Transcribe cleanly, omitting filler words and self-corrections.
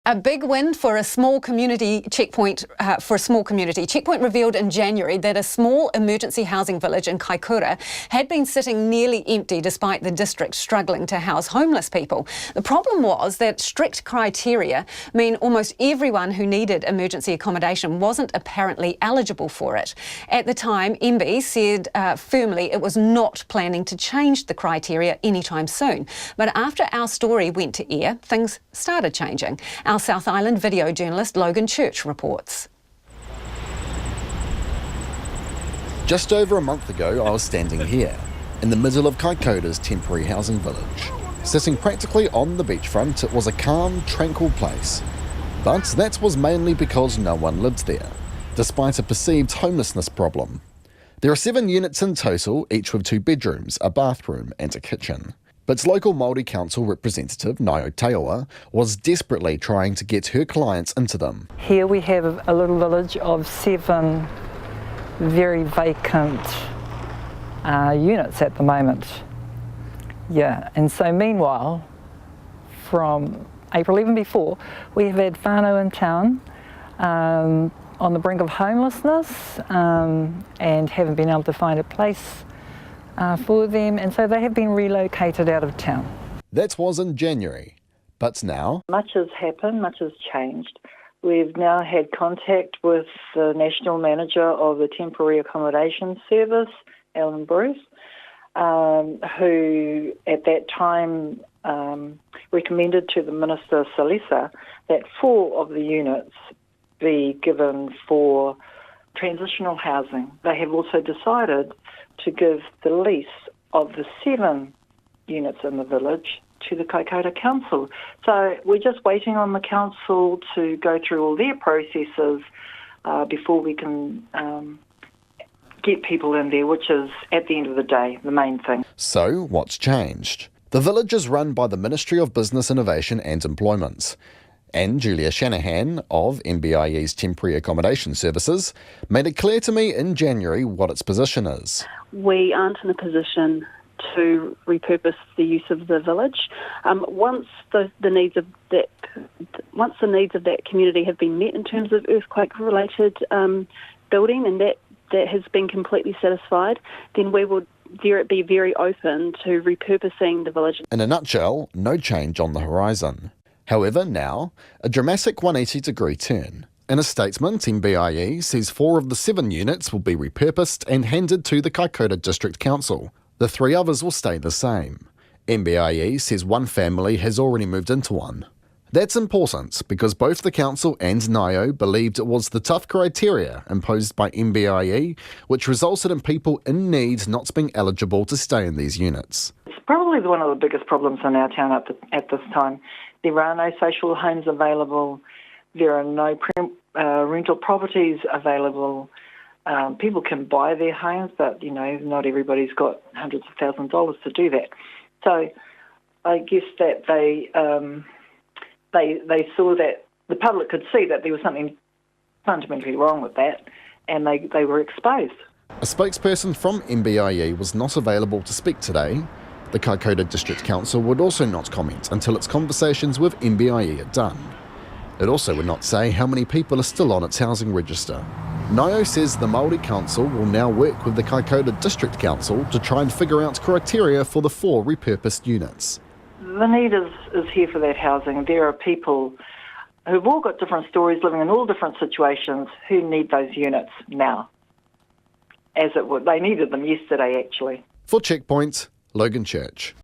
A big win for a small community checkpoint. Checkpoint revealed in January that a small emergency housing village in Kaikoura had been sitting nearly empty despite the district struggling to house homeless people. The problem was that strict criteria mean almost everyone who needed emergency accommodation wasn't apparently eligible for it. At the time, MB said firmly it was not planning to change the criteria anytime soon. But after our story went to air, things started changing. Our South Island video journalist Logan Church reports. Just over a month ago, I was standing here, in the middle of Kaikoura's temporary housing village. Sitting practically on the beachfront, it was a calm, tranquil place. But that was mainly because no one lived there, despite a perceived homelessness problem. There are 7 units in total, each with 2 bedrooms, a bathroom and a kitchen. But local Māori Council representative Naio Teoa was desperately trying to get her clients into them. Here we have a little village of 7 very vacant units at the moment. Yeah, and so meanwhile, from April, even before, we have had whānau in town on the brink of homelessness and haven't been able to find a place for them, and so they have been relocated out of town. That was in January, but now much has happened, much has changed. We've now had contact with the National Manager of the Temporary Accommodation Service, Alan Bruce, who at that time recommended to the Minister Salisa that 4 of the units be given for transitional housing. They have also decided to give the lease of the 7 units in the village to the Kaikoura Council. So we're just waiting on the council to go through all their processes before we can get people in there, which is, at the end of the day, the main thing. So what's changed? The village is run by the Ministry of Business Innovation and Employment. And Julia Shanahan of MBIE's Temporary Accommodation Services made it clear to me in January what its position is. We aren't in a position to repurpose the use of the village. Once the needs of that community have been met in terms of earthquake-related building, and that has been completely satisfied, then we will be very open to repurposing the village. In a nutshell, no change on the horizon. However, now, a dramatic 180-degree turn. In a statement, MBIE says 4 of the 7 units will be repurposed and handed to the Kaikoura District Council. The 3 others will stay the same. MBIE says 1 family has already moved into one. That's important because both the council and Naio believed it was the tough criteria imposed by MBIE which resulted in people in need not being eligible to stay in these units. It's probably one of the biggest problems in our town at this time. There are no social homes available. There are no rental properties available. People can buy their homes, but not everybody's got hundreds of thousands of dollars to do that. So I guess that they saw that the public could see that there was something fundamentally wrong with that, and they were exposed. A spokesperson from MBIE was not available to speak today. The Kaikoura District Council would also not comment until its conversations with MBIE are done. It also would not say how many people are still on its housing register. Naio says the Māori Council will now work with the Kaikoura District Council to try and figure out criteria for the 4 repurposed units. The need is here for that housing. There are people who've all got different stories, living in all different situations, who need those units now. As it would, they needed them yesterday, actually. For Checkpoint, Logan Church.